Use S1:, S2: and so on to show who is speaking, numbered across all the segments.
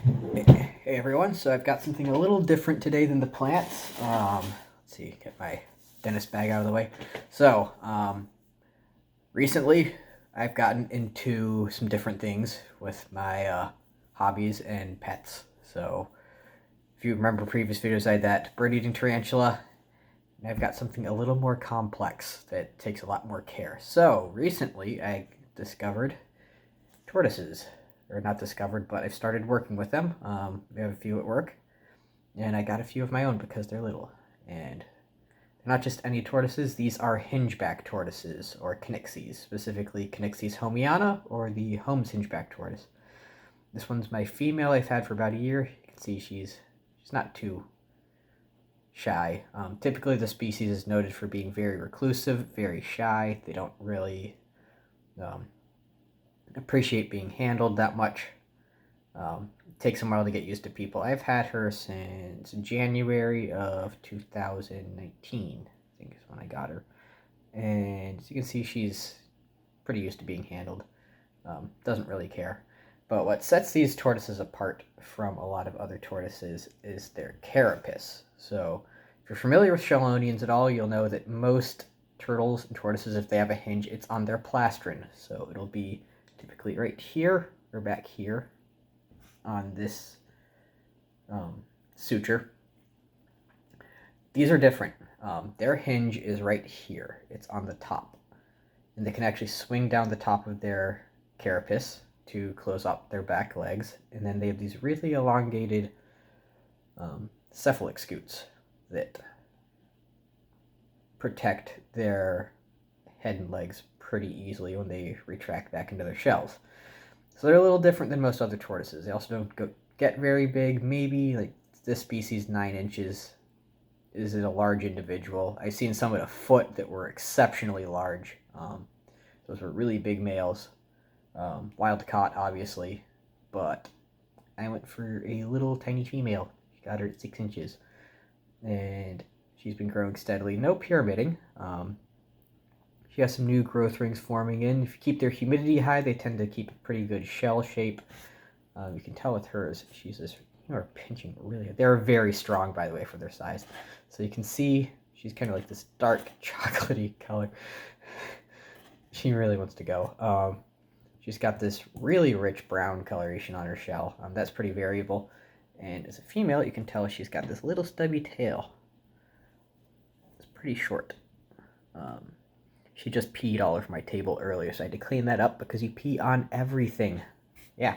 S1: Hey everyone, so I've got something a little different today than the plants. Let's see, get my dentist bag out of the way. So, recently I've gotten into some different things with my hobbies and pets. So, if you remember previous videos, I had that bird-eating tarantula, and I've got something a little more complex that takes a lot more care. So, recently I discovered tortoises. Or not discovered, but I've started working with them. We have a few at work, and I got a few of my own because they're little. And they're not just any tortoises, these are hingeback tortoises, or Kinixys, specifically Kinixys homeana, or the Holmes hingeback tortoise. This one's my female I've had for about a year. You can see she's not too shy. Typically the species is noted for being very reclusive, very shy. They don't really appreciate being handled that much. It takes a while to get used to people. I've had her since January of 2019, I think is when I got her. And as you can see, she's pretty used to being handled. Doesn't really care. But what sets these tortoises apart from a lot of other tortoises is their carapace. So if you're familiar with chelonians at all, you'll know that most turtles and tortoises, if they have a hinge, it's on their plastron. So it'll be typically right here or back here on this suture. These are different. Their hinge is right here. It's on the top. And they can actually swing down the top of their carapace to close up their back legs. And then they have these really elongated cephalic scoots that protect their head and legs pretty easily when they retract back into their shells. So they're a little different than most other tortoises. They also don't get very big. Maybe like this species 9 inches is a large individual. I've seen some at a foot that were exceptionally large. Those were really big males. Wild caught, obviously, but I went for a little tiny female. She got her at 6 inches, and she's been growing steadily. No pyramiding. She has some new growth rings forming in. If you keep their humidity high, they tend to keep a pretty good shell shape. You can tell with hers, she's just, pinching really. They're very strong, by the way, for their size. So you can see she's kind of like this dark chocolatey color. She really wants to go. She's got this really rich brown coloration on her shell. That's pretty variable. And as a female, you can tell she's got this little stubby tail. It's pretty short. She just peed all over my table earlier, so I had to clean that up because you pee on everything. Yeah,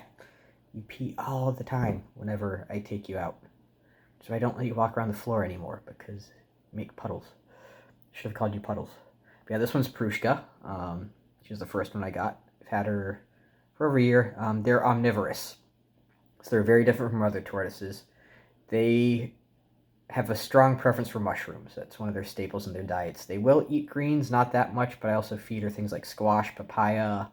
S1: you pee all the time whenever I take you out. So I don't let you walk around the floor anymore because you make puddles. Should have called you Puddles. But yeah, this one's Prushka. She was the first one I got. I've had her for over a year. They're omnivorous, so they're very different from other tortoises. They have a strong preference for mushrooms. That's one of their staples in their diets. They will eat greens, not that much, but I also feed her things like squash, papaya,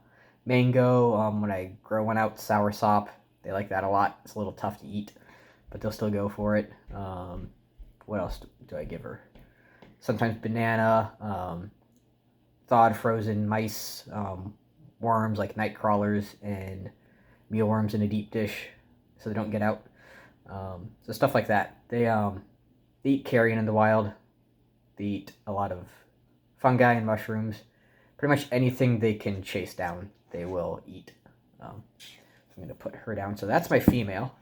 S1: mango. When I grow one out, soursop. They like that a lot. It's a little tough to eat, but they'll still go for it. What else do I give her? Sometimes banana, thawed frozen mice, worms like night crawlers, and mealworms in a deep dish so they don't get out. So stuff like that. They eat carrion in the wild. They eat a lot of fungi and mushrooms. Pretty much anything they can chase down, they will eat. So I'm going to put her down. So that's my female.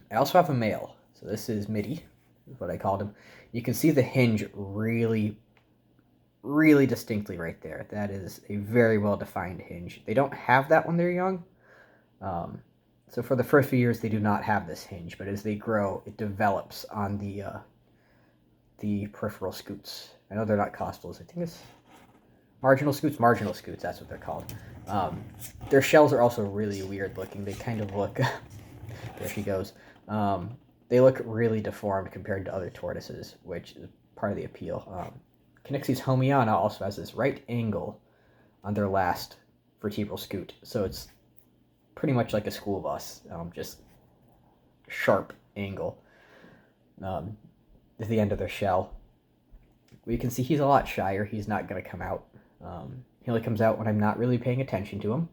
S1: I also have a male. So this is Mitty, is what I called him. You can see the hinge really, really distinctly right there. That is a very well-defined hinge. They don't have that when they're young. So for the first few years, they do not have this hinge, but as they grow, it develops on the peripheral scoots. I know they're not costals. I think it's Marginal Scoots, that's what they're called. Their shells are also really weird looking. They kind of look, there she goes. They look really deformed compared to other tortoises, which is part of the appeal. Kinixys homeana also has this right angle on their last vertebral scoot, so it's pretty much like a school bus, just sharp angle at the end of their shell. You can see he's a lot shyer. He's not going to come out. He only comes out when I'm not really paying attention to him,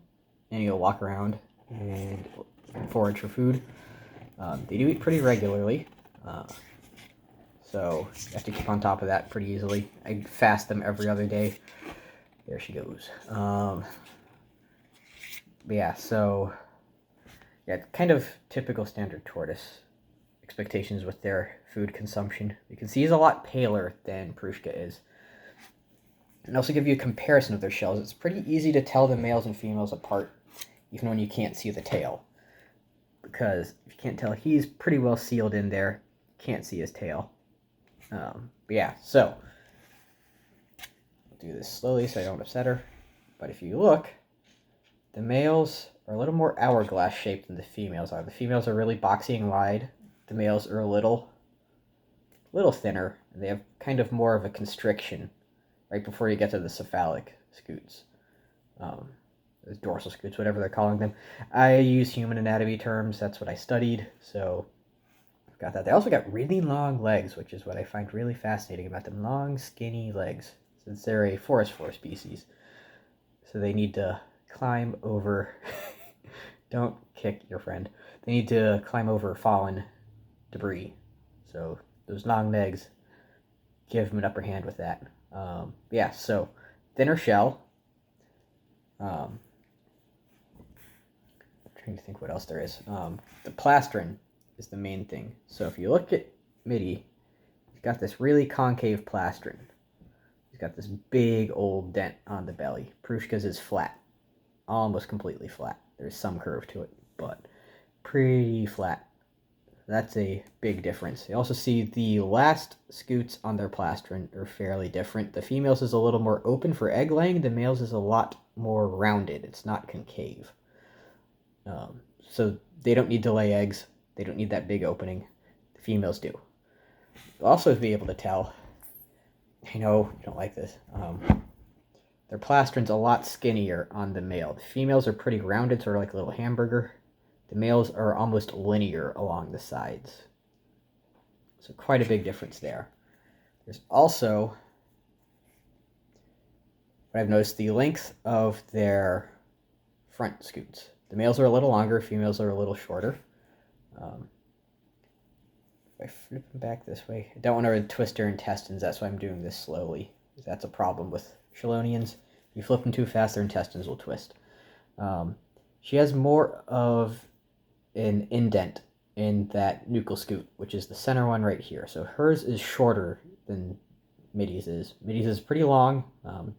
S1: and he'll walk around and forage for food. They do eat pretty regularly, so you have to keep on top of that pretty easily. I fast them every other day. There she goes. But yeah, so yeah, kind of typical standard tortoise expectations with their food consumption. You can see he's a lot paler than Prushka is. And also give you a comparison of their shells. It's pretty easy to tell the males and females apart, even when you can't see the tail. Because if you can't tell, he's pretty well sealed in there. Can't see his tail. But yeah, so I'll do this slowly so I don't upset her. But if you look, the males are a little more hourglass shaped than the females are. The females are really boxy and wide. The males are a little thinner. And they have kind of more of a constriction right before you get to the cephalic scoots. Those dorsal scoots, whatever they're calling them. I use human anatomy terms. That's what I studied. So I've got that. They also got really long legs, which is what I find really fascinating about them. Long, skinny legs. Since they're a forest floor species. So they need to climb over... Don't kick your friend. They need to climb over fallen debris. So those long legs give them an upper hand with that. Yeah, so thinner shell. I'm trying to think what else there is. The plastron is the main thing. So if you look at Mitty, he's got this really concave plastron. He's got this big old dent on the belly. Prushka's is flat. Almost completely flat. There's some curve to it, but pretty flat. That's a big difference. You also see the last scoots on their plastron are fairly different. The females is a little more open for egg laying. The males is a lot more rounded. It's not concave. So they don't need to lay eggs. They don't need that big opening. The females do. You'll also be able to tell. I know you don't like this. Their plastron's a lot skinnier on the male. The females are pretty rounded, sort of like a little hamburger. The males are almost linear along the sides. So quite a big difference there. There's also, what I've noticed, the length of their front scoots. The males are a little longer, females are a little shorter. If I flip them back this way, I don't want to twist their intestines, that's why I'm doing this slowly. That's a problem with Chelonians. If you flip them too fast, their intestines will twist. She has more of an indent in that nuchal scoot, which is the center one right here. So hers is shorter than Mitty's is. Mitty's is pretty long,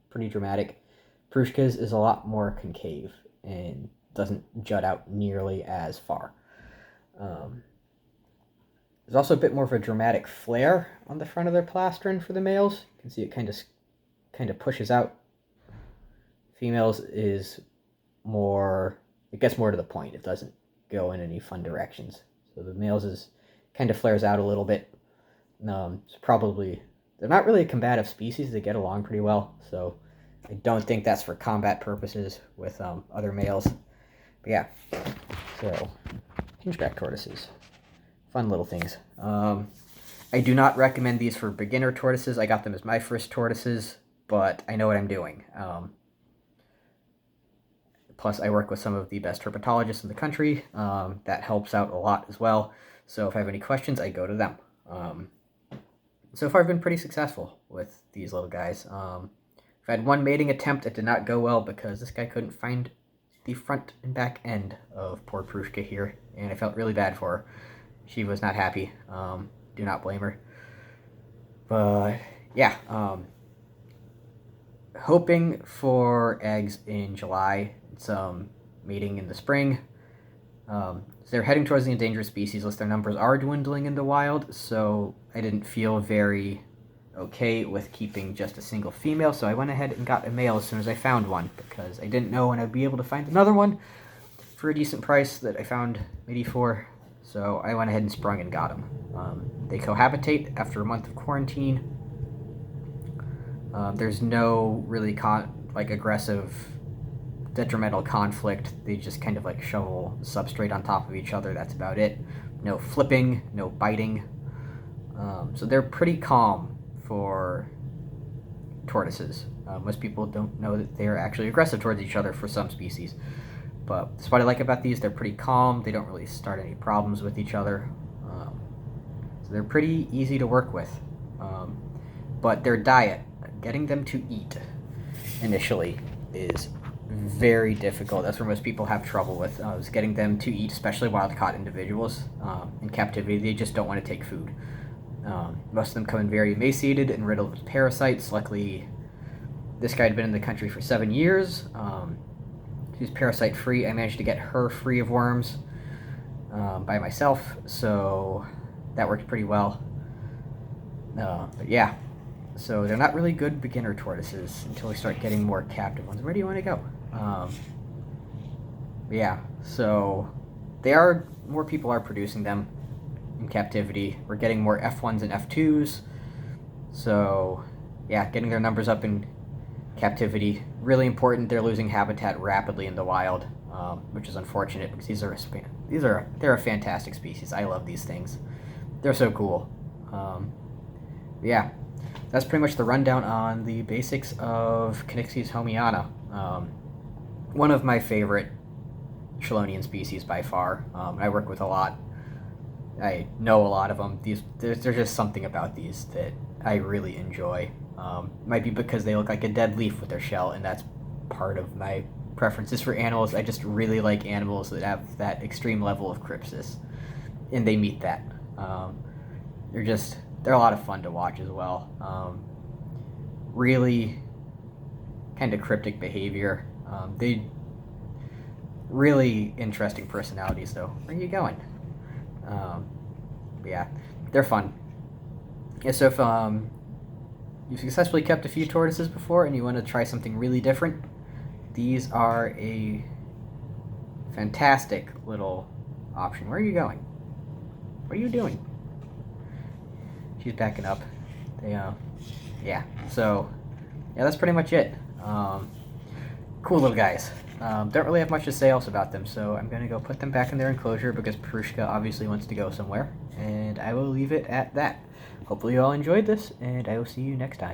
S1: pretty dramatic. Prushka's is a lot more concave and doesn't jut out nearly as far. There's also a bit more of a dramatic flare on the front of their plastron for the males. You can see it kind of pushes out. Females is more, it gets more to the point. It doesn't go in any fun directions. So the males is kind of flares out a little bit. It's probably, they're not really a combative species. They get along pretty well. So I don't think that's for combat purposes with other males. But yeah, so hingeback tortoises. Fun little things. I do not recommend these for beginner tortoises. I got them as my first tortoises, but I know what I'm doing. Plus, I work with some of the best herpetologists in the country. That helps out a lot as well. So if I have any questions, I go to them. So far, I've been pretty successful with these little guys. I've had one mating attempt. It did not go well because this guy couldn't find the front and back end of poor Prushka here, and I felt really bad for her. She was not happy. Do not blame her. But yeah, hoping for eggs in July. It's mating in the spring. So they're heading towards the endangered species list. Their numbers are dwindling in the wild, so I didn't feel very okay with keeping just a single female, so I went ahead and got a male as soon as I found one, because I didn't know when I'd be able to find another one for a decent price that I found Mitty for, so I went ahead and sprung and got them. They cohabitate after a month of quarantine. There's no really aggressive detrimental conflict. They just kind of like shovel substrate on top of each other. That's about it. No flipping, no biting. So they're pretty calm for tortoises. Most people don't know that they're actually aggressive towards each other for some species. But that's what I like about these. They're pretty calm. They don't really start any problems with each other. So they're pretty easy to work with. But their diet, getting them to eat initially, is very difficult. That's where most people have trouble with, is getting them to eat, especially wild-caught individuals in captivity. They just don't want to take food. Most of them come in very emaciated and riddled with parasites. Luckily, this guy had been in the country for 7 years. She's parasite-free. I managed to get her free of worms by myself, so that worked pretty well. But yeah, so they're not really good beginner tortoises until we start getting more captive ones. Where do you want to go? Yeah, so more people are producing them in captivity. We're getting more F1s and F2s. So yeah, getting their numbers up in captivity, really important. They're losing habitat rapidly in the wild, which is unfortunate because they're a fantastic species. I love these things. They're so cool. Yeah, that's pretty much the rundown on the basics of Kinixys homeana. One of my favorite Chelonian species by far. I work with a lot. I know a lot of them. There's just something about these that I really enjoy. Might be because they look like a dead leaf with their shell, and that's part of my preferences for animals. I just really like animals that have that extreme level of crypsis, and they meet that. They're a lot of fun to watch as well. Really kind of cryptic behavior. They really interesting personalities, though. Where are you going? But yeah, they're fun. Yeah, so if you've successfully kept a few tortoises before and you want to try something really different, these are a fantastic little option. Where are you going? What are you doing? She's backing up. Yeah. So, yeah, that's pretty much it. Cool little guys. Don't really have much to say else about them, so I'm gonna go put them back in their enclosure because Perushka obviously wants to go somewhere, and I will leave it at that. Hopefully you all enjoyed this, and I will see you next time.